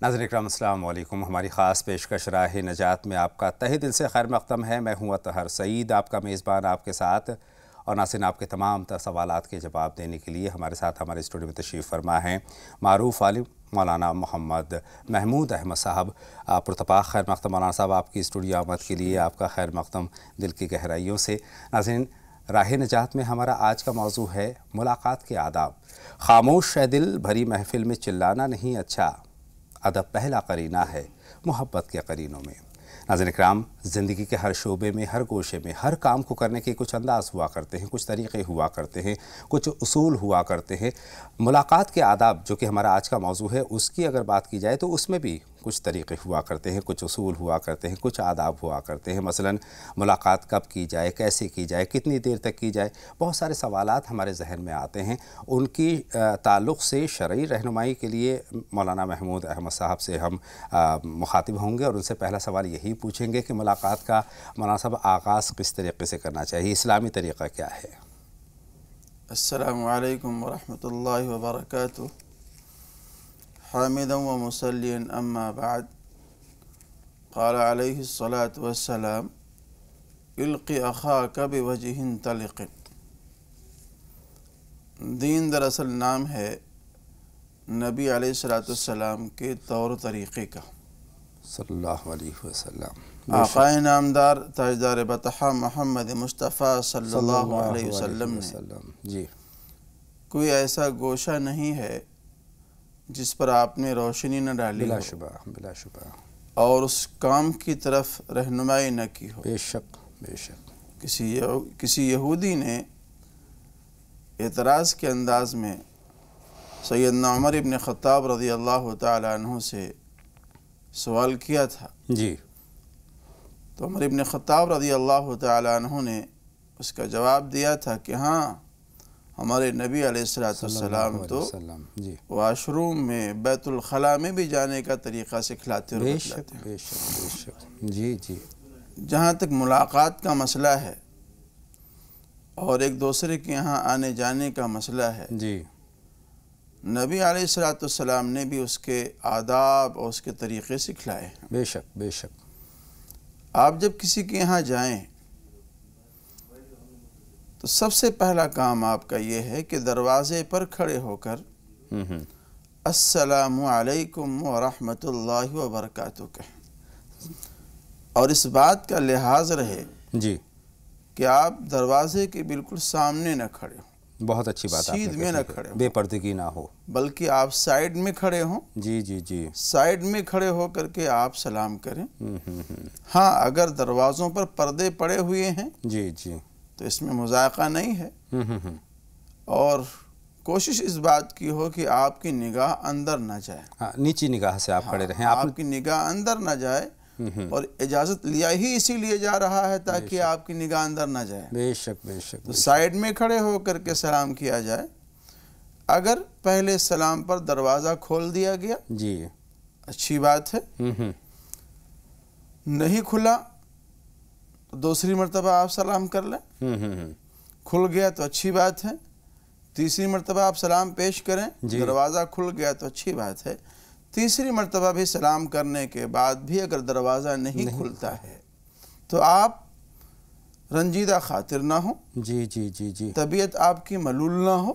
ناظرین اکرام السلام علیکم۔ ہماری خاص پیشکش راہ نجات میں آپ کا تہہ دل سے خیر مقدم ہے۔ میں ہوں اطہر سعید، آپ کا میزبان آپ کے ساتھ، اور ناظرین آپ کے تمام سوالات کے جواب دینے کے لیے ہمارے ساتھ ہمارے اسٹوڈیو میں تشریف فرما ہیں معروف عالم مولانا محمد محمود احمد صاحب۔ پرتپاک خیر مقدم مولانا صاحب، آپ کی اسٹوڈیو آمد کے لیے آپ کا خیر مقدم دل کی گہرائیوں سے۔ ناظرین، راہ نجات میں ہمارا آج کا موضوع ہے ملاقات کے آداب۔ خاموش ہے دل بھری محفل میں چلانا نہیں اچھا، ادب پہلا قرینہ ہے محبت کے قرینوں میں۔ ناظرین اکرام، زندگی کے ہر شعبے میں، ہر گوشے میں، ہر کام کو کرنے کے کچھ انداز ہوا کرتے ہیں، کچھ طریقے ہوا کرتے ہیں، کچھ اصول ہوا کرتے ہیں۔ ملاقات کے آداب جو کہ ہمارا آج کا موضوع ہے، اس کی اگر بات کی جائے تو اس میں بھی کچھ طریقے ہوا کرتے ہیں، کچھ اصول ہوا کرتے ہیں، کچھ آداب ہوا کرتے ہیں۔ مثلا ملاقات کب کی جائے، کیسے کی جائے، کتنی دیر تک کی جائے، بہت سارے سوالات ہمارے ذہن میں آتے ہیں۔ ان کی تعلق سے شرعی رہنمائی کے لیے مولانا محمود احمد صاحب سے ہم مخاطب ہوں گے، اور ان سے پہلا سوال یہی پوچھیں گے کہ ملاقات کا مولانا صاحب آغاز کس طریقے سے کرنا چاہیے، اسلامی طریقہ کیا ہے؟ السلام علیکم ورحمۃ اللہ وبرکاتہ۔ حامدا و مصلیا اما بعد، قال علیہ الصلاۃ والسلام الق اخاک بوجہ طلق۔ دین دراصل نام ہے نبی علیہ السلام کے طور طریقے کا۔ صلی اللہ علیہ وسلم۔ آقائے نامدار تاجدار بطحہ محمد مصطفیٰ صلی اللہ علیہ وسلم نے جی کوئی ایسا گوشہ نہیں ہے جس پر آپ نے روشنی نہ ڈالی بلا ہو شبہ، بلا شبہ، اور اس کام کی طرف رہنمائی نہ کی ہو۔ بے شک، بے شک۔ کسی یہودی نے اعتراض کے انداز میں سیدنا عمر ابن خطاب رضی اللہ تعالی عنہ سے سوال کیا تھا، جی تو عمر ابن خطاب رضی اللہ تعالی عنہ نے اس کا جواب دیا تھا کہ ہاں، ہمارے نبی علیہ السلام تو جی واش روم میں، بیت الخلاء میں بھی جانے کا طریقہ سکھلاتے اور بے بتلاتے شک، ہیں۔ بے شک، بے شک۔ جی جی جہاں تک ملاقات کا مسئلہ ہے اور ایک دوسرے کے یہاں آنے جانے کا مسئلہ ہے، جی نبی علیہ السلام نے بھی اس کے آداب اور اس کے طریقے سکھلائے ہیں۔ بے شک، بے شک۔ آپ جب کسی کے یہاں جائیں تو سب سے پہلا کام آپ کا یہ ہے کہ دروازے پر کھڑے ہو کر السلام علیکم ورحمۃ اللہ وبرکاتہ کہیں، اور اس بات کا لحاظ رہے جی کہ آپ دروازے کے بالکل سامنے نہ کھڑے ہوں، بہت اچھی بات آپ نے سیدھ میں نہ کہی کھڑے ہے، ہوں، بے پردگی نہ ہو۔ بلکہ آپ سائیڈ میں کھڑے ہوں، جی جی جی سائیڈ میں کھڑے ہو کر کے آپ سلام کریں۔ ہاں، اگر دروازوں پر پردے پڑے ہوئے ہیں جی جی تو اس میں مذائقہ نہیں ہے، اور کوشش اس بات کی ہو کہ آپ کی نگاہ اندر نہ جائے، ہاں، نیچی نگاہ سے آپ کھڑے رہیں۔ آپ کی نگاہ اندر نہ جائے، اور اجازت لیا ہی اسی لیے جا رہا ہے تاکہ آپ کی نگاہ اندر نہ جائے، بے شک، بے شک۔ تو سائیڈ میں کھڑے ہو کر کے سلام کیا جائے۔ اگر پہلے سلام پر دروازہ کھول دیا گیا جی اچھی بات ہے، نہیں کھلا تو دوسری مرتبہ آپ سلام کر لیں، کھل گیا تو اچھی بات ہے، تیسری مرتبہ آپ سلام پیش کریں، دروازہ کھل گیا تو اچھی بات ہے، تیسری مرتبہ بھی سلام کرنے کے بعد بھی اگر دروازہ نہیں کھلتا ہے تو آپ رنجیدہ خاطر نہ ہوں، جی جی جی جی طبیعت آپ کی ملول نہ ہو،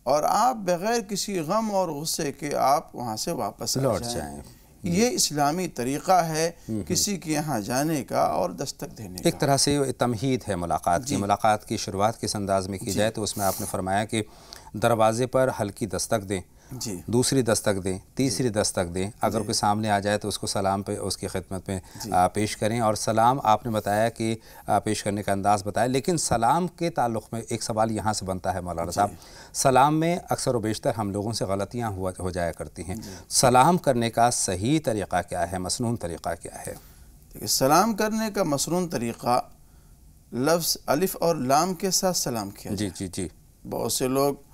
اور آپ بغیر کسی غم اور غصے کے آپ وہاں سے واپس لوٹ جائیں۔ یہ اسلامی طریقہ ہے کسی کے یہاں جانے کا اور دستک دینے کا۔ ایک طرح سے تمہید ہے ملاقات کی۔ ملاقات کی شروعات کس انداز میں کی جائے تو اس میں آپ نے فرمایا کہ دروازے پر ہلکی دستک دیں، دوسری دستک دیں، تیسری دستک دیں، اگر کوئی سامنے آ جائے تو اس کو سلام پہ اس کی خدمت میں پیش کریں، اور سلام آپ نے بتایا کہ پیش کرنے کا انداز بتایا، لیکن سلام کے تعلق میں ایک سوال یہاں سے بنتا ہے مولانا صاحب، سلام میں اکثر و بیشتر ہم لوگوں سے غلطیاں ہو جایا کرتی ہیں۔ سلام کرنے کا صحیح طریقہ کیا ہے، مسنون طریقہ کیا ہے؟ سلام کرنے کا مسنون طریقہ لفظ الف اور لام کے ساتھ سلام کیا جائے۔ جی جی بہت سے لوگ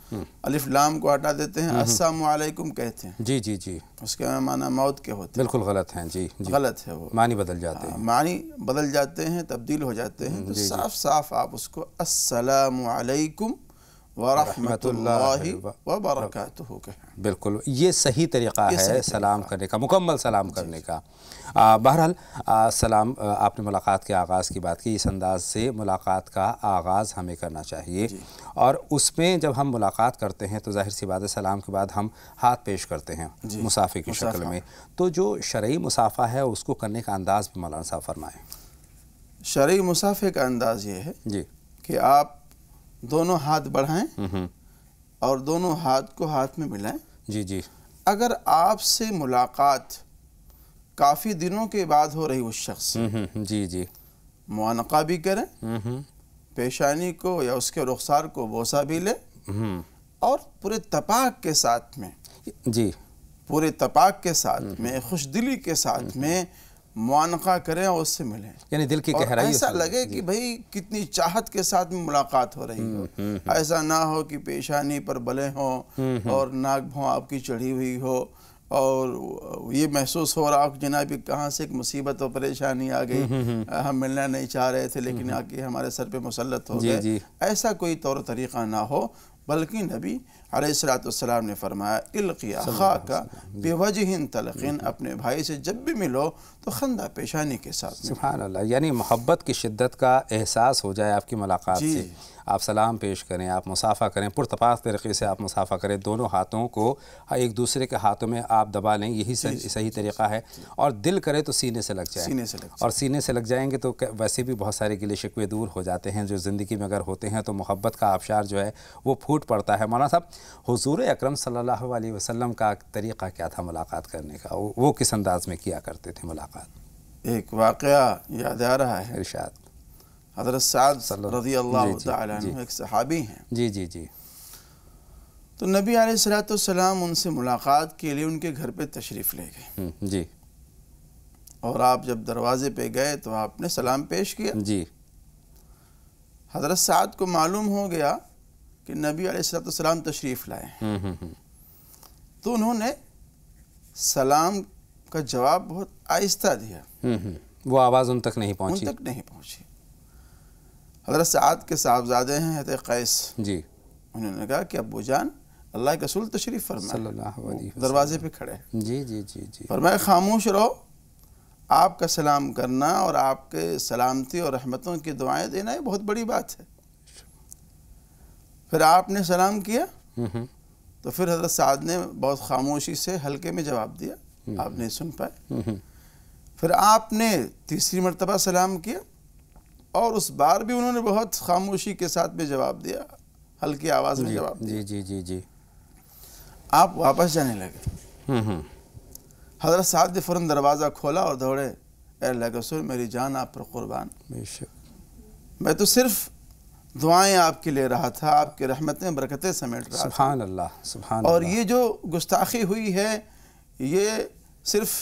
الف لام کو ہٹا دیتے ہیں، السلام علیکم کہتے ہیں، جی جی جی اس کے معنی موت کے ہوتے ہیں، بالکل غلط ہیں۔ جی جی غلط ہے، وہ معنی بدل جاتے ہیں، معنی بدل جاتے ہیں، تبدیل ہو جاتے ہیں، تو صاف صاف آپ اس کو السلام علیکم ورحمۃ اللہ وبرکاتہ کہیں۔ بالکل یہ صحیح طریقہ ہے سلام کرنے کا، مکمل سلام کرنے کا۔ بہرحال سلام، آپ نے ملاقات کے آغاز کی بات کی، اس انداز سے ملاقات کا آغاز ہمیں کرنا چاہیے، اور اس میں جب ہم ملاقات کرتے ہیں تو ظاہر سی بات ہے سلام کے بعد ہم ہاتھ پیش کرتے ہیں مصافحے کی شکل میں، تو جو شرعی مصافحہ ہے اس کو کرنے کا انداز بھی مولانا صاحب فرمائیں۔ شرعی مصافحے کا انداز یہ ہے کہ آپ دونوں ہاتھ بڑھائیں اور دونوں ہاتھ کو ہاتھ میں ملائیں۔ جی اگر آپ سے ملاقات کافی دنوں کے بعد ہو رہی اس شخص سے، جی معانقہ بھی کریں، پیشانی کو یا اس کے رخسار کو بوسہ بھی لیں، اور پورے تپاک کے ساتھ میں، پورے تپاک کے ساتھ میں، خوش دلی کے ساتھ میں معانقہ کریں اور اس سے ملیں، یعنی دل کی گہرائی، ایسا لگے کہ بھئی کتنی چاہت کے ساتھ میں ملاقات ہو رہی ہو، ایسا نہ ہو کہ پیشانی پر بلیں ہوں اور ناک بھوں آپ کی چڑھی ہوئی ہو، اور یہ محسوس ہو رہا ہو کہ جناب کہاں سے ایک مصیبت و پریشانی آ گئی، ہم ملنا نہیں چاہ رہے تھے لیکن آ کے ہمارے سر پہ مسلط ہو گئے، ایسا کوئی طور طریقہ نہ ہو، بلکہ نبی علیہ السلام نے فرمایا القی اخاک بوجہ طلق، اپنے بھائی سے جب بھی ملو تو خندہ پیشانی کے ساتھ۔ سبحان اللہ، یعنی محبت کی شدت کا احساس ہو جائے آپ کی ملاقات سے، آپ سلام پیش کریں، آپ مصافحہ کریں، پرتپاک طریقے سے آپ مصافحہ کریں، دونوں ہاتھوں کو ایک دوسرے کے ہاتھوں میں آپ دبا لیں، یہی صحیح طریقہ ہے، اور دل کرے تو سینے سے لگ جائیں، اور سینے سے لگ جائیں گے تو ویسے بھی بہت سارے گلے شکوے دور ہو جاتے ہیں جو زندگی میں اگر ہوتے ہیں، تو محبت کا آبشار جو ہے وہ پھوٹ پڑتا ہے۔ مولانا صاحب، حضور اکرم صلی اللہ علیہ وسلم کا طریقہ کیا تھا ملاقات کرنے کا؟ وہ کس انداز میں کیا کرتے تھے ملاقات؟ ایک واقعہ یاد آ رہا ہے، ارشاد۔ حضرت سعد رضی اللہ تعالیٰ عنہ ایک صحابی ہیں، جی تو نبی علیہ السلام ان سے ملاقات کے لیے ان کے گھر پہ تشریف لے گئے، جی، اور آپ جب دروازے پہ گئے تو آپ نے سلام پیش کیا۔ جی، حضرت سعد کو معلوم ہو گیا کہ نبی علیہ السلام تشریف لائے ہیں، تو انہوں نے سلام کا جواب بہت آہستہ دیا، وہ آواز ان تک نہیں پہنچی، حضرت سعد کے صاحبزادے ہیں حضرت قیس، جی، انہوں نے کہا کہ ابو جان اللہ کے رسول تشریف فرمائے، صلی اللہ علیہ وسلم دروازے پہ کھڑے ہیں، جی، فرمایا خاموش رہو، آپ کا سلام کرنا اور آپ کے سلامتی اور رحمتوں کی دعائیں دینا یہ بہت بڑی بات ہے۔ پھر آپ نے سلام کیا تو پھر حضرت سعد نے بہت خاموشی سے ہلکے میں جواب دیا، آپ نہیں سن پائے۔ پھر آپ نے تیسری مرتبہ سلام کیا اور اس بار بھی انہوں نے بہت خاموشی کے ساتھ میں جواب دیا، ہلکی آواز میں جواب دیا۔ جی، آپ واپس جانے لگے، حضرت سعد نے فوراً دروازہ کھولا اور دوڑے، اے اللہ کے رسول میری جان آپ پر قربان، میں تو صرف دعائیں آپ کے لے رہا تھا، آپ کی رحمتیں برکتیں سمیٹ رہا تھا، سبحان اللہ، سبحان اللہ، اور یہ جو گستاخی ہوئی ہے یہ صرف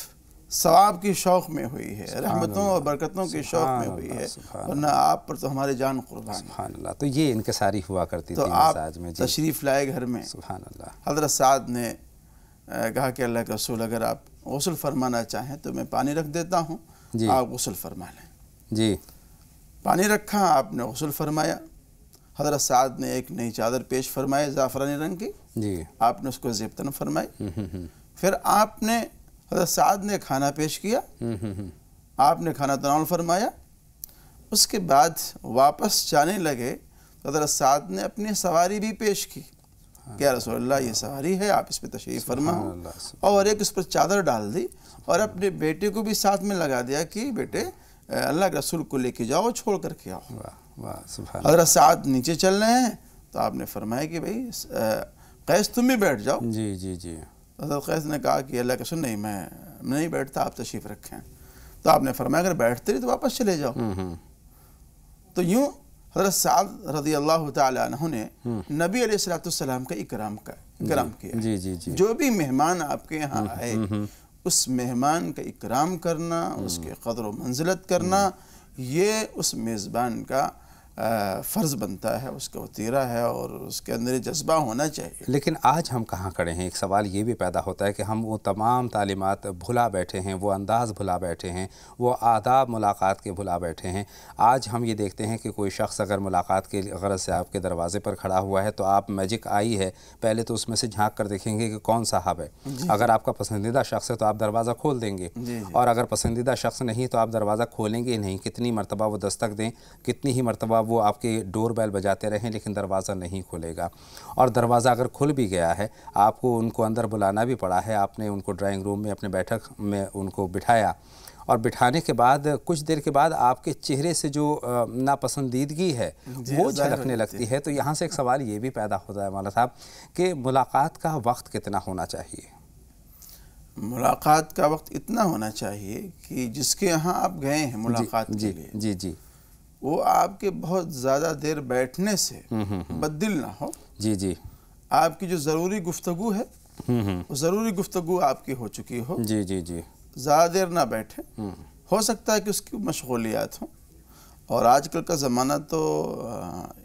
ثواب کی شوق میں ہوئی ہے، رحمتوں اور برکتوں کی شوق میں ہوئی ہے، ورنہ آپ پر تو ہماری جان قربان ہے۔ سبحان اللہ، تو یہ انکساری ہوا کرتی تھی تو آپ مزاج میں، تشریف لائے گھر میں، سبحان اللہ۔ حضرت سعد نے کہا کہ اللہ کے رسول اگر آپ غسل فرمانا چاہیں تو میں پانی رکھ دیتا ہوں، آپ غسل فرما لیں۔ جی، پانی رکھا، آپ نے غسل فرمایا، حضرت سعد نے ایک نئی چادر پیش فرمائی زعفرانی رنگ کی، جی، آپ نے اس کو زیبتن فرمائی، پھر آپ نے حضرت سعد نے کھانا پیش کیا، آپ نے کھانا تناول فرمایا، اس کے بعد واپس جانے لگے تو حضرت سعد نے اپنی سواری بھی پیش کی کہ یا رسول اللہ یہ سواری ہے، آپ اس پہ تشریف فرماؤ، اور ایک اس پر چادر ڈال دی اور اپنے بیٹے کو بھی ساتھ میں لگا دیا کہ بیٹے اللہ کے رسول کو لے کے جاؤ، چھوڑ کر کے آؤ۔ حضرت سعد نیچے چل رہے ہیں تو آپ نے فرمایا کہ بھئی قیس تم بھی بیٹھ جاؤ۔ جی، حضرت قیس نے کہا کہ اللہ کے رسول نہیں، میں نہیں بیٹھتا، آپ تشریف رکھیں۔ تو آپ نے فرمایا اگر بیٹھتے رہی تو واپس چلے جاؤ۔ تو یوں حضرت سعد رضی اللہ تعالیٰ عنہ نے نبی علیہ السلام کا اکرام کیا۔ جی، جو بھی مہمان آپ کے یہاں آئے اس مہمان کا اکرام کرنا، اس کے قدر و منزلت کرنا، یہ اس میزبان کا فرض بنتا ہے، اس کا وطیرہ ہے، اور اس کے اندر جذبہ ہونا چاہیے۔ لیکن آج ہم کہاں کھڑے ہیں؟ ایک سوال یہ بھی پیدا ہوتا ہے کہ ہم وہ تمام تعلیمات بھلا بیٹھے ہیں، وہ انداز بھلا بیٹھے ہیں، وہ آداب ملاقات کے بھلا بیٹھے ہیں۔ آج ہم یہ دیکھتے ہیں کہ کوئی شخص اگر ملاقات کے غرض سے آپ کے دروازے پر کھڑا ہوا ہے تو آپ میجک آئی ہے، پہلے تو اس میں سے جھانک کر دیکھیں گے کہ کون صاحب ہے۔ اگر آپ کا پسندیدہ شخص ہے تو آپ دروازہ کھول دیں گے، اور اگر پسندیدہ شخص نہیں تو آپ دروازہ کھولیں گے ہی نہیں۔ کتنی مرتبہ وہ دستک دیں، کتنی ہی مرتبہ وہ آپ کے ڈور بیل بجاتے رہیں، لیکن دروازہ نہیں کھلے گا۔ اور دروازہ اگر کھل بھی گیا ہے، آپ کو ان کو اندر بلانا بھی پڑا ہے، آپ نے ان کو ڈرائنگ روم میں اپنے بیٹھک میں ان کو بٹھایا، اور بٹھانے کے بعد کچھ دیر کے بعد آپ کے چہرے سے جو ناپسندیدگی ہے وہ جھلکنے لگتی ہے۔ تو یہاں سے ایک سوال یہ بھی پیدا ہوتا ہے مولانا صاحب کہ ملاقات کا وقت کتنا ہونا چاہیے؟ ملاقات کا وقت اتنا ہونا چاہیے کہ جس کے یہاں آپ گئے ہیں ملاقات کے لیے، جی جی، وہ آپ کے بہت زیادہ دیر بیٹھنے سے بددل نہ ہو۔ جی جی، آپ کی جو ضروری گفتگو ہے وہ ضروری گفتگو آپ کی ہو چکی ہو، جی جی جی، زیادہ دیر نہ بیٹھے۔ ہو سکتا ہے کہ اس کی مشغولیات ہوں، اور آج کل کا زمانہ تو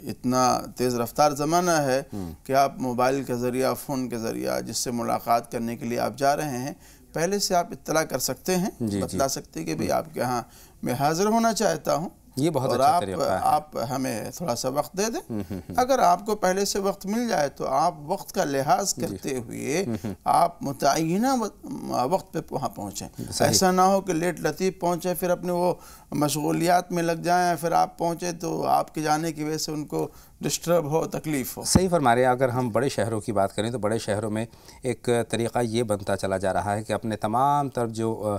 اتنا تیز رفتار زمانہ ہے کہ آپ موبائل کے ذریعہ، فون کے ذریعہ جس سے ملاقات کرنے کے لیے آپ جا رہے ہیں، پہلے سے آپ اطلاع کر سکتے ہیں، بتلا سکتے ہیں کہ بھئی آپ کے ہاں میں حاضر ہونا چاہتا ہوں، یہ بہت اور اچھا طریقہ ہے۔ آپ ہمیں تھوڑا سا وقت دے دیں۔ اگر آپ کو پہلے سے وقت مل جائے تو آپ وقت کا لحاظ کرتے ہوئے آپ متعینہ وقت پہ وہاں پہنچیں۔ ایسا نہ ہو کہ لیٹ لطیف پہنچیں، پھر اپنے وہ مشغولیات میں لگ جائیں، پھر آپ پہنچیں تو آپ کے جانے کی وجہ سے ان کو ڈسٹرب ہو، تکلیف ہو۔ صحیح فرما رہے ہیں۔ اگر ہم بڑے شہروں کی بات کریں تو بڑے شہروں میں ایک طریقہ یہ بنتا چلا جا رہا ہے کہ اپنے تمام تر جو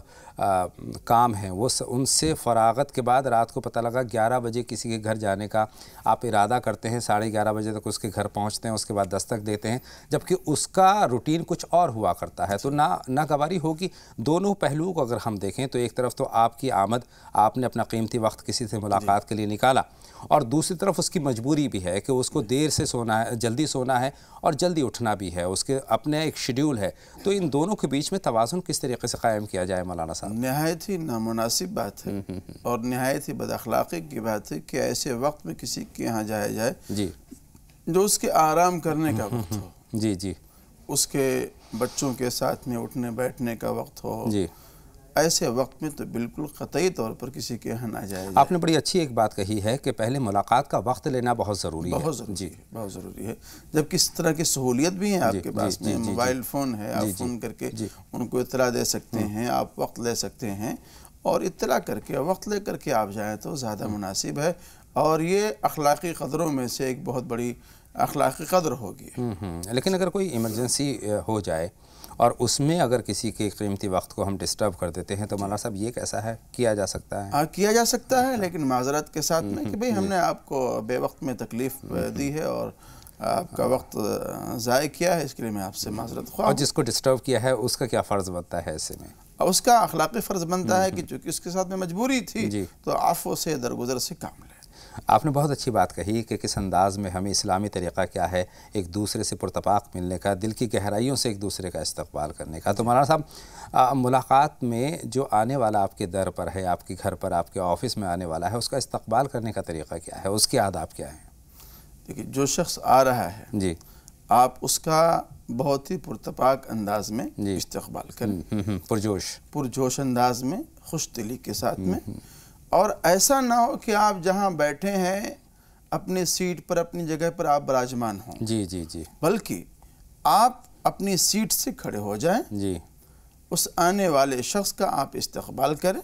کام ہیں وہ ان سے فراغت کے بعد رات کو پتہ لگا 11 بجے کسی کے گھر جانے کا آپ ارادہ کرتے ہیں، 11:30 بجے تک اس کے گھر پہنچتے ہیں، اس کے بعد دستک دیتے ہیں، جبکہ اس کا روٹین کچھ اور ہوا کرتا ہے۔ تو ناگواری ہوگی دونوں پہلوؤں کو اگر ہم دیکھیں تو ایک طرف تو آپ کی آمد، آپ نے اپنا قیمتی وقت کسی سے ملاقات کے لیے نکالا، اور دوسری طرف اس کی مجبوری بھی ہے کہ اس کو دیر سے سونا ہے، جلدی سونا ہے اور جلدی اٹھنا بھی ہے، اس کے اپنے ایک شیڈیول ہے۔ تو ان دونوں کے بیچ میں توازن کس طریقے سے قائم کیا جائے مولانا صاحب؟ نہایت ہی نامناسب بات ہے اور نہایت ہی بد اخلاقی کی بات ہے کہ ایسے وقت میں کسی کے یہاں جایا جائے جی، جو اس کے آرام کرنے کا وقت ہو، جی جی، اس کے بچوں کے ساتھ میں اٹھنے بیٹھنے کا وقت ہو، جی، ایسے وقت میں تو بالکل قطعی طور پر کسی کے یہاں نہ جایا جائے۔ آپ نے بڑی اچھی ایک بات کہی ہے کہ پہلے ملاقات کا وقت لینا بہت ضروری ہے۔ بہت ضروری ہے، بہت ضروری ہے۔ جب کس طرح کی سہولیت بھی ہیں آپ کے پاس میں، موبائل فون ہے، آپ فون کر کے ان کو اطلاع دے سکتے ہیں، آپ وقت لے سکتے ہیں، اور اطلاع کر کے وقت لے کر کے آپ جائیں تو زیادہ مناسب ہے، اور یہ اخلاقی قدروں میں سے ایک بہت بڑی اخلاقی قدر ہوگی۔ لیکن اگر کوئی ایمرجنسی ہو جائے اور اس میں اگر کسی کے قیمتی وقت کو ہم ڈسٹرب کر دیتے ہیں تو مولانا صاحب یہ کیسا ہے؟ کیا جا سکتا ہے؟ کیا جا سکتا ہے، لیکن معذرت کے ساتھ میں کہ بھئی ہم نے آپ کو بے وقت میں تکلیف دی ہے اور آپ کا وقت ضائع کیا ہے، اس کے لیے میں آپ سے معذرت خواہ ہوں۔ اور جس کو ڈسٹرب کیا ہے اس کا کیا فرض بنتا ہے ایسے میں؟ اس کا اخلاقی فرض بنتا ہے کہ چونکہ اس کے ساتھ میں مجبوری تھی تو عفو سے درگزر سے کام لے۔ آپ نے بہت اچھی بات کہی کہ کس انداز میں ہمیں اسلامی طریقہ کیا ہے ایک دوسرے سے پرتپاق ملنے کا، دل کی گہرائیوں سے ایک دوسرے کا استقبال کرنے کا۔ تو مولانا صاحب ملاقات میں جو آنے والا آپ کے در پر ہے، آپ کے گھر پر، آپ کے آفس میں آنے والا ہے، اس کا استقبال کرنے کا طریقہ کیا ہے، اس کے آداب کیا ہیں؟ دیکھیے، جو شخص آ رہا ہے جی، آپ اس کا بہت ہی پرتپاک انداز میں استقبال کریں، پرجوش انداز میں، خوش دلی کے ساتھ میں، اور ایسا نہ ہو کہ آپ جہاں بیٹھے ہیں اپنی سیٹ پر، اپنی جگہ پر آپ براجمان ہوں، جی جی جی، بلکہ آپ اپنی سیٹ سے کھڑے ہو جائیں، جی، اس آنے والے شخص کا آپ استقبال کریں۔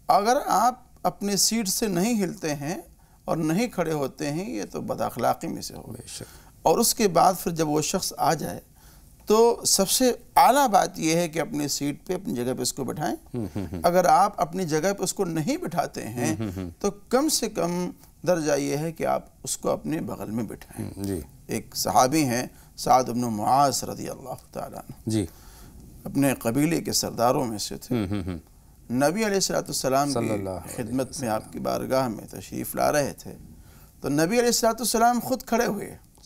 اگر آپ اپنی سیٹ سے نہیں ہلتے ہیں اور نہیں کھڑے ہوتے ہیں، یہ تو بد اخلاقی میں سے ہوگا۔ اور اس کے بعد پھر جب وہ شخص آ جائے تو سب سے اعلیٰ بات یہ ہے کہ اپنی سیٹ پہ، اپنی جگہ پہ اس کو بٹھائیں۔ اگر آپ اپنی جگہ پہ اس کو نہیں بٹھاتے ہیں تو کم سے کم درجہ یہ ہے کہ آپ اس کو اپنے بغل میں بٹھائیں۔ ایک صحابی ہیں سعد بن معاذ رضی اللہ تعالیٰ عنہ، اپنے قبیلے کے سرداروں میں سے تھے۔ نبی علیہ السلام کی خدمت میں، آپ کی بارگاہ میں تشریف لا رہے تھے، تو نبی علیہ السلام خود کھڑے ہوئے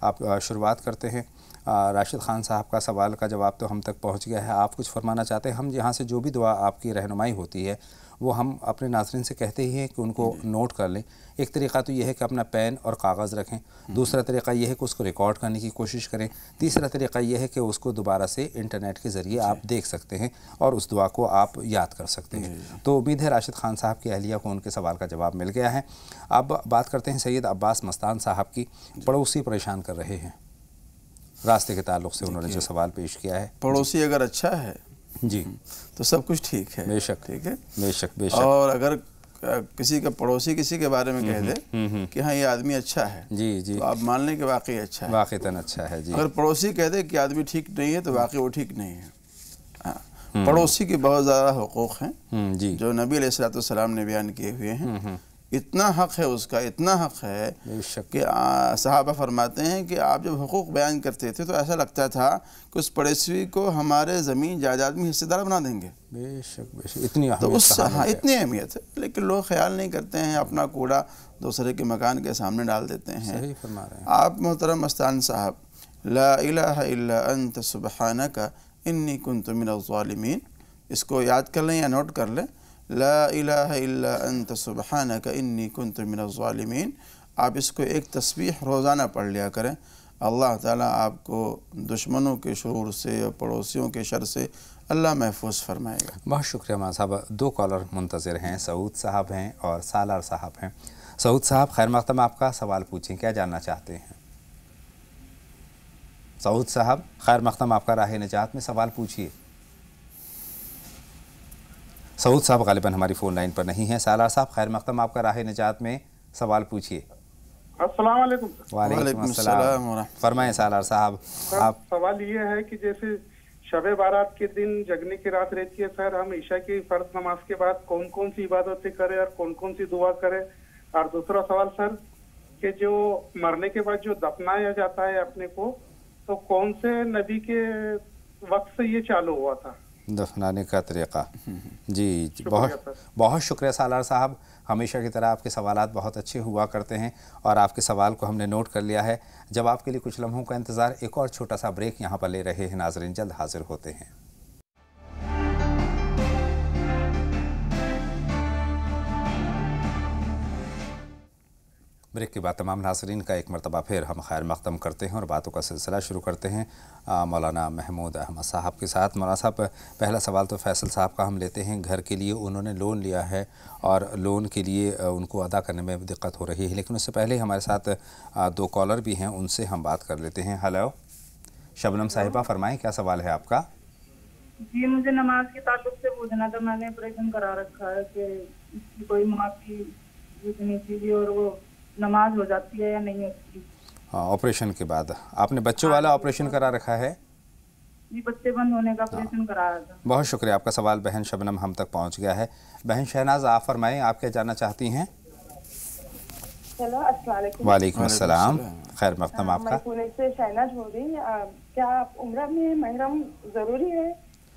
آپ شروعات کرتے ہیں۔ راشد خان صاحب کا سوال کا جواب تو ہم تک پہنچ گیا ہے، آپ کچھ فرمانا چاہتے ہیں؟ ہم یہاں سے جو بھی دعا آپ کی رہنمائی ہوتی ہے وہ ہم اپنے ناظرین سے کہتے ہی ہیں کہ ان کو نوٹ کر لیں۔ ایک طریقہ تو یہ ہے کہ اپنا پین اور کاغذ رکھیں، دوسرا طریقہ یہ ہے کہ اس کو ریکارڈ کرنے کی کوشش کریں، تیسرا طریقہ یہ ہے کہ اس کو دوبارہ سے انٹرنیٹ کے ذریعے آپ دیکھ سکتے ہیں اور اس دعا کو آپ یاد کر سکتے ہیں۔ تو امید ہے راشد خان صاحب کی اہلیہ کو ان کے سوال کا جواب مل گیا ہے۔ اب بات کرتے ہیں سید عباس مستان صاحب کی۔ پڑوسی پریشان کر رہے ہیں، راستے کے تعلق سے انہوں نے جو سوال پیش کیا ہے۔ پڑوسی اگر اچھا ہے جی تو سب کچھ ٹھیک ہے، بے شک، ٹھیک ہے، بے شک بے شک۔ اور اگر کسی کا پڑوسی کسی کے بارے میں کہہ دے کہ ہاں یہ آدمی اچھا ہے، جی جی، تو آپ مان لیں کہ واقعی اچھا ہے، واقعتاً اچھا ہے۔ جی، اگر پڑوسی کہہ دے کہ آدمی ٹھیک نہیں ہے تو واقعی وہ ٹھیک نہیں ہے۔ پڑوسی کے بہت زیادہ حقوق ہیں جی، جو نبی علیہ السلام نے بیان کیے ہوئے ہیں۔ اتنا حق ہے اس کا، اتنا حق ہے بے شک کہ صحابہ فرماتے ہیں کہ آپ جب حقوق بیان کرتے تھے تو ایسا لگتا تھا کہ اس پڑوسی کو ہمارے زمین جائیداد میں حصے دار بنا دیں گے۔ بے شک بے شک، اتنی تو اس اہمیت ہے۔ اتنی اہمیت ہے، لیکن لوگ خیال نہیں کرتے ہیں، اپنا کوڑا دوسرے کے مکان کے سامنے ڈال دیتے ہیں۔ صحیح فرما رہے ہیں آپ محترم مستان صاحب، لا الہ الا انت سبحانک انی کنت من الظالمین، اس کو یاد کر لیں یا نوٹ کر لیں، لا الہ الا انت سبحانک انی کنت من الظالمین۔ آپ اس کو ایک تسبیح روزانہ پڑھ لیا کریں، اللہ تعالیٰ آپ کو دشمنوں کے شرور سے اور پڑوسیوں کے شر سے اللہ محفوظ فرمائے گا۔ بہت شکریہ مولانا صاحب۔ دو کالر منتظر ہیں، سعود صاحب ہیں اور سالار صاحب ہیں۔ سعود صاحب خیر مقدم، آپ کا سوال پوچھیں، کیا جاننا چاہتے ہیں؟ سعود صاحب خیر مقدم، آپ کا راہ نجات میں سوال پوچھیے۔ سعود صاحب غالباً ہماری فون لائن پر نہیں ہیں۔ سالار صاحب خیر مقدم، آپ کا راہ نجات میں سوال پوچھیے۔ السلام علیکم۔ وعلیکم السلام ورحمۃ۔ فرمائیں سالار صاحب۔ آپ سوال یہ ہے کہ جیسے شب بارات کے دن جگنے کی رات رہتی ہے سر، ہم عشاء کی فرض نماز کے بعد کون کون سی عبادتیں کریں اور کون کون سی دعا کریں؟ اور دوسرا سوال سر کہ جو مرنے کے بعد جو دفنایا جاتا ہے اپنے کو، تو کون سے نبی کے وقت سے یہ چالو ہوا تھا دفنانے کا طریقہ؟ جی بہت شکریہ سالار صاحب، ہمیشہ کی طرح آپ کے سوالات بہت اچھے ہوا کرتے ہیں اور آپ کے سوال کو ہم نے نوٹ کر لیا ہے۔ جب آپ کے لیے کچھ لمحوں کا انتظار، ایک اور چھوٹا سا بریک یہاں پر لے رہے ہیں ناظرین، جلد حاضر ہوتے ہیں۔ بریک کے بعد تمام ناظرین کا ایک مرتبہ پھر ہم خیر مقدم کرتے ہیں اور باتوں کا سلسلہ شروع کرتے ہیں مولانا محمود احمد صاحب کے ساتھ۔ مولانا صاحب، پہلا سوال تو فیصل صاحب کا ہم لیتے ہیں۔ گھر کے لیے انہوں نے لون لیا ہے اور لون کے لیے ان کو ادا کرنے میں دقت ہو رہی ہے، لیکن اس سے پہلے ہمارے ساتھ دو کالر بھی ہیں، ان سے ہم بات کر لیتے ہیں۔ ہیلو شبنم صاحبہ، فرمائیں کیا سوال ہے آپ کا؟ جی مجھے نماز کے تعلق سے پوچھنا تھا، میں نے آپریشن کرا رکھا ہے کہ اس کی کوئی معافی جتنی چاہیے اور وہ نماز ہو جاتی ہے یا نہیں ہوتی؟ آپریشن کے بعد آپ نے بچوں والا آپریشن کرا رکھا ہے؟ جی بچے بند ہونے کا آپریشن کرایا تھا۔ بہت شکریہ، آپ کا سوال بہن شبنم ہم تک پہنچ گیا ہے۔ بہن شہناز، آپ فرمائیں، آپ کیا جاننا چاہتی ہیں؟ ہیلو السلام علیکم۔ وعلیکم السلام، خیر مقدم آپ کا۔ میں پونے سے شہناز بول رہی ہوں۔ کیا عمرہ میں محرم ضروری ہے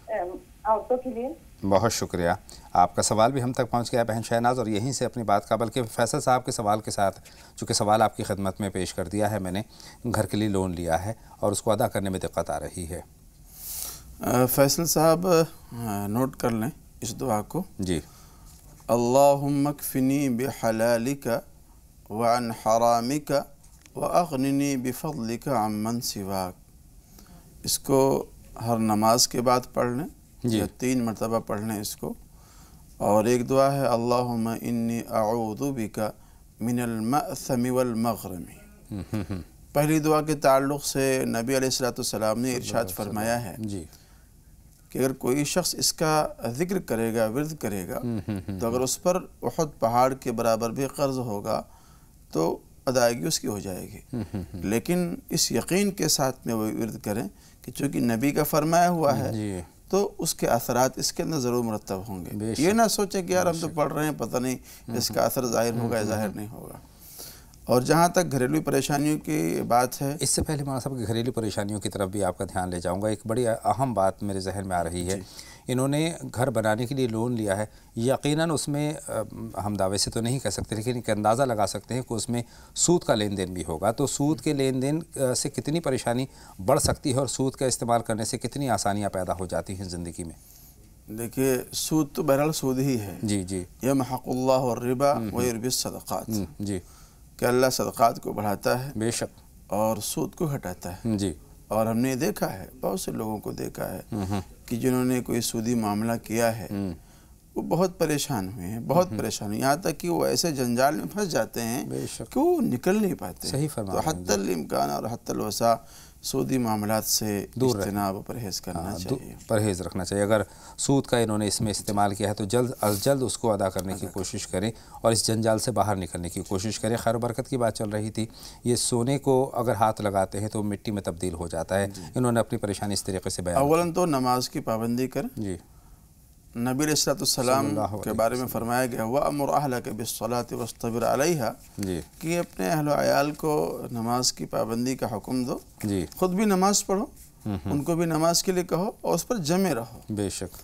عورتوں کے لیے؟ بہت شکریہ، آپ کا سوال بھی ہم تک پہنچ گیا بہن شہناز، اور یہیں سے اپنی بات کا، بلکہ فیصل صاحب کے سوال کے ساتھ چونکہ سوال آپ کی خدمت میں پیش کر دیا ہے میں نے، گھر کے لیے لون لیا ہے اور اس کو ادا کرنے میں دقت آ رہی ہے۔ فیصل صاحب نوٹ کر لیں اس دعا کو۔ جی، اللہم اکفنی بحلالک وعن حرامک واغننی بفضلک عمن سواک۔ اس کو ہر نماز کے بعد پڑھ لیں، یا 3 مرتبہ پڑھ لیں اس کو۔ اور ایک دعا ہے اللہم انی اعوذ بک من المأثم والمغرم۔ پہلی دعا کے تعلق سے نبی علیہ السلام نے ارشاد فرمایا ہے کہ اگر کوئی شخص اس کا ذکر کرے گا، ورد کرے گا، تو اگر اس پر احد پہاڑ کے برابر بھی قرض ہوگا تو ادائیگی اس کی ہو جائے گی، لیکن اس یقین کے ساتھ میں وہ ورد کریں کہ چونکہ نبی کا فرمایا ہوا ہے تو اس کے اثرات اس کے اندر ضرور مرتب ہوں گے۔ یہ نہ سوچیں کہ یار ہم تو پڑھ رہے ہیں، پتہ نہیں اس کا اثر ظاہر ہوگا یا ظاہر نہیں ہوگا۔ اور جہاں تک گھریلو پریشانیوں کی بات ہے، اس سے پہلے مولانا صاحب کی گھریلو پریشانیوں کی طرف بھی آپ کا دھیان لے جاؤں گا. ایک بڑی اہم بات میرے ذہن میں آ رہی ہے. انہوں نے گھر بنانے کے لیے لون لیا ہے. یقیناً اس میں ہم دعوے سے تو نہیں کہہ سکتے لیکن ایک اندازہ لگا سکتے ہیں کہ اس میں سود کا لین دین بھی ہوگا. تو سود کے لین دین سے کتنی پریشانی بڑھ سکتی ہے اور سود کا استعمال کرنے سے کتنی آسانیاں پیدا ہو جاتی ہیں زندگی میں؟ دیکھیے سود تو بہرحال سود ہی ہے. جی جی. یمحق اللہ الربا ویربی الصدقات. جی. کہ اللہ صدقات کو بڑھاتا ہے بے شک اور سود کو ہٹاتا ہے. جی. اور ہم نے دیکھا ہے، بہت سے لوگوں کو دیکھا ہے کہ جنہوں نے کوئی سودی معاملہ کیا ہے وہ بہت پریشان ہوئے ہیں، بہت پریشان، یہاں تک کہ وہ ایسے جنجال میں پھنس جاتے ہیں کہ وہ نکل نہیں پاتے. صحیح فرمایا. تو حتی الامکان اور حتی الوسع سودی معاملات سے اجتناب و پرہیز کرنا چاہیے، پرہیز رکھنا چاہیے. اگر سود کا انہوں نے اس میں استعمال کیا ہے تو جلد از جلد اس کو ادا کرنے کی کوشش کریں اور اس جنجال سے باہر نکلنے کی کوشش کریں. خیر و برکت کی بات چل رہی تھی. یہ سونے کو اگر ہاتھ لگاتے ہیں تو مٹی میں تبدیل ہو جاتا ہے. انہوں نے اپنی پریشانی اس طریقے سے بیان. اولاً تو نماز کی پابندی کریں. جی. نبی علیہ السلام کے بارے میں فرمایا گیا وَأْمُرْ أَهْلَكَ بِالصَّلَاةِ وَاصْطَبِرْ عَلَيْهَا. جی. کہ اپنے اہل و عیال کو نماز کی پابندی کا حکم دو. جی. خود بھی نماز پڑھو، ان کو بھی نماز کے لیے کہو اور اس پر جمے رہو. بے شک.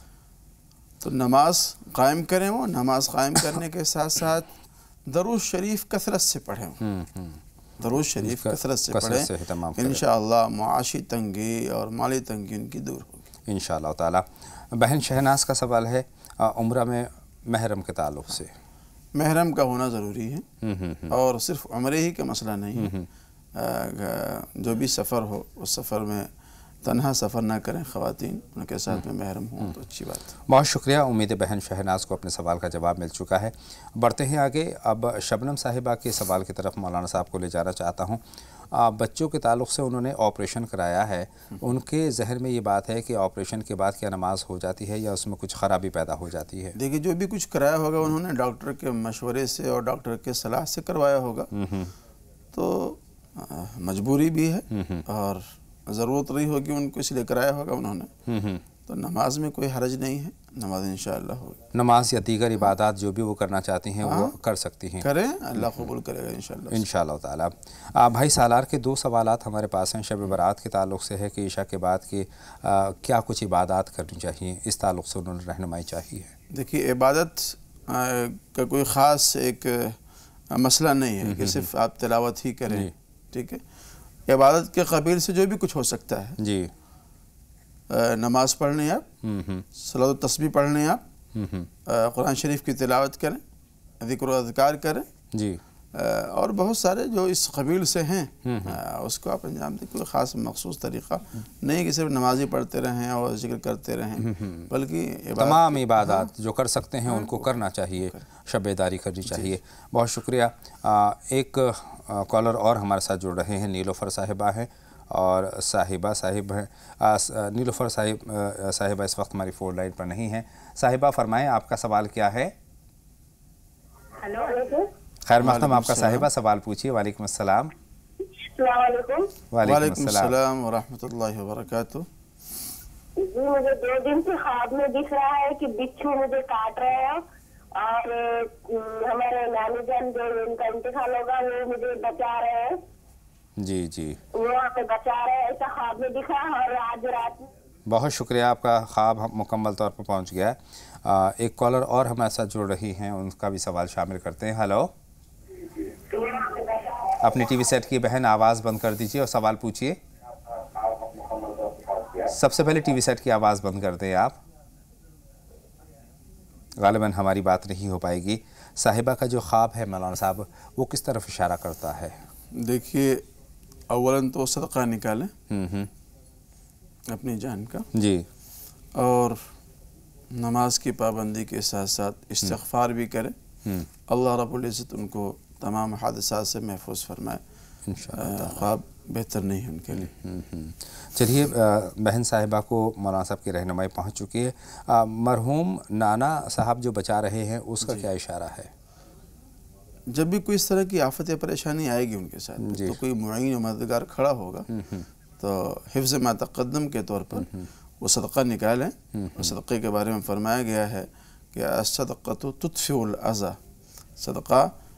تو نماز قائم کریں. وہ نماز قائم کرنے کے ساتھ ساتھ درود شریف کثرت سے پڑھیں. درود شریف کثرت سے پڑھیں. انشاءاللہ معاشی تنگی اور مالی تنگی ان کی دور ہوگی انشاءاللہ تعالی. بہن شہناز کا سوال ہے عمرہ میں محرم کے تعلق سے. محرم کا ہونا ضروری ہے اور صرف عمرے ہی کا مسئلہ نہیں ہے. جو بھی سفر ہو اس سفر میں تنہا سفر نہ کریں. خواتین ان کے ساتھ میں محرم ہوں تو اچھی بات ہے. بہت شکریہ. امید ہے بہن شہناز کو اپنے سوال کا جواب مل چکا ہے. بڑھتے ہیں آگے. اب شبنم صاحبہ کے سوال کی طرف مولانا صاحب کو لے جانا چاہتا ہوں. بچوں کے تعلق سے انہوں نے آپریشن کرایا ہے. ان کے ذہن میں یہ بات ہے کہ آپریشن کے بعد کیا نماز ہو جاتی ہے یا اس میں کچھ خرابی پیدا ہو جاتی ہے؟ دیکھیے جو بھی کچھ کرایا ہوگا انہوں نے ڈاکٹر کے مشورے سے اور ڈاکٹر کے صلاح سے کروایا ہوگا. تو مجبوری بھی ہے اور ضرورت رہی ہوگی ان کو، اس لیے کرایا ہوگا انہوں نے. تو نماز میں کوئی حرج نہیں ہے. نماز انشاءاللہ ہوگی. نماز یا دیگر عبادات جو بھی وہ کرنا چاہتی ہیں وہ کر سکتی ہیں. کریں، اللہ قبول کرے گا انشاءاللہ. انشاءاللہ تعالی. بھائی سالار کے دو سوالات ہمارے پاس ہیں. شب برات کے تعلق سے ہے کہ عشاء کے بعد کے کیا کچھ عبادات کرنی چاہیے، اس تعلق سے انہوں نے رہنمائی چاہیے. دیکھیے عبادت کا کوئی خاص ایک مسئلہ نہیں ہے کہ صرف آپ تلاوت ہی کریں. ٹھیک ہے. عبادت کے قبیل سے جو بھی کچھ ہو سکتا ہے. جی. نماز پڑھنے آپ، صلاۃ و تسبیح پڑھنے آپ، قرآن شریف کی تلاوت کریں، ذکر و اذکار کریں. جی. اور بہت سارے جو اس قبیل سے ہیں اس کو آپ انجام دیں. کوئی خاص مخصوص طریقہ نہیں کہ صرف نمازی پڑھتے رہیں اور ذکر کرتے رہیں، بلکہ تمام عبادات جو کر سکتے ہیں ان کو کرنا چاہیے، شب بیداری کرنی چاہیے. بہت شکریہ. ایک کالر اور ہمارے ساتھ جڑ رہے ہیں. نیلوفر صاحبہ ہیں اور صاحب ہیں. نیلوفر صاحبہ اس وقت ہماری فون لائن پر نہیں ہیں. صاحبہ فرمائیں آپ کا سوال کیا ہے؟ خیر مقدم آپ کا صاحبہ سوال پوچھیے. وعلیکم السلام. السلام علیکم. وعلیکم السلام ورحمۃ اللہ وبرکاتہ. جی مجھے 2 دن سے خواب میں دکھ رہا ہے کہ بچھو مجھے کاٹ رہے ہیں اور ہمارے نانی جان جو ان کا انتقال ہوگا وہ مجھے بچا رہے ہیں. جی جی. وہ ہمیں بچا رہے ہیں ایسا خواب میں دکھا اور آج رات. بہت شکریہ. آپ کا خواب مکمل طور پر پہنچ گیا ہے. ایک کالر اور ہمارے ساتھ جڑ رہی ہیں، ان کا بھی سوال شامل کرتے ہیں. ہلو. اپنی ٹی وی سیٹ کی بہن آواز بند کر دیجیے اور سوال پوچھیے. سب سے پہلے ٹی وی سیٹ کی آواز بند کر دیں آپ. غالباً ہماری بات نہیں ہو پائے گی. صاحبہ کا جو خواب ہے مولانا صاحب وہ کس طرف اشارہ کرتا ہے؟ دیکھیے اولاً تو صدقہ نکالیں اپنی جان کا. جی. اور نماز کی پابندی کے ساتھ ساتھ استغفار بھی کریں. اللہ رب العزت ان کو تمام حادثات سے محفوظ فرمائے. خواب بہتر نہیں ہے ان کے لیے. چلیے بہن صاحبہ کو مولانا صاحب کی رہنمائی پہنچ چکی ہے. مرحوم نانا صاحب جو بچا رہے ہیں اس کا کیا اشارہ ہے؟ جب بھی کوئی اس طرح کی آفت یا پریشانی آئے گی ان کے ساتھ تو کوئی معین و مددگار کھڑا ہوگا تو حفظ ما تقدم کے طور پر وہ صدقہ نکالیں. اور صدقے کے بارے میں فرمایا گیا ہے کہ الصدقۃ تطفئ الاذى. صدقہ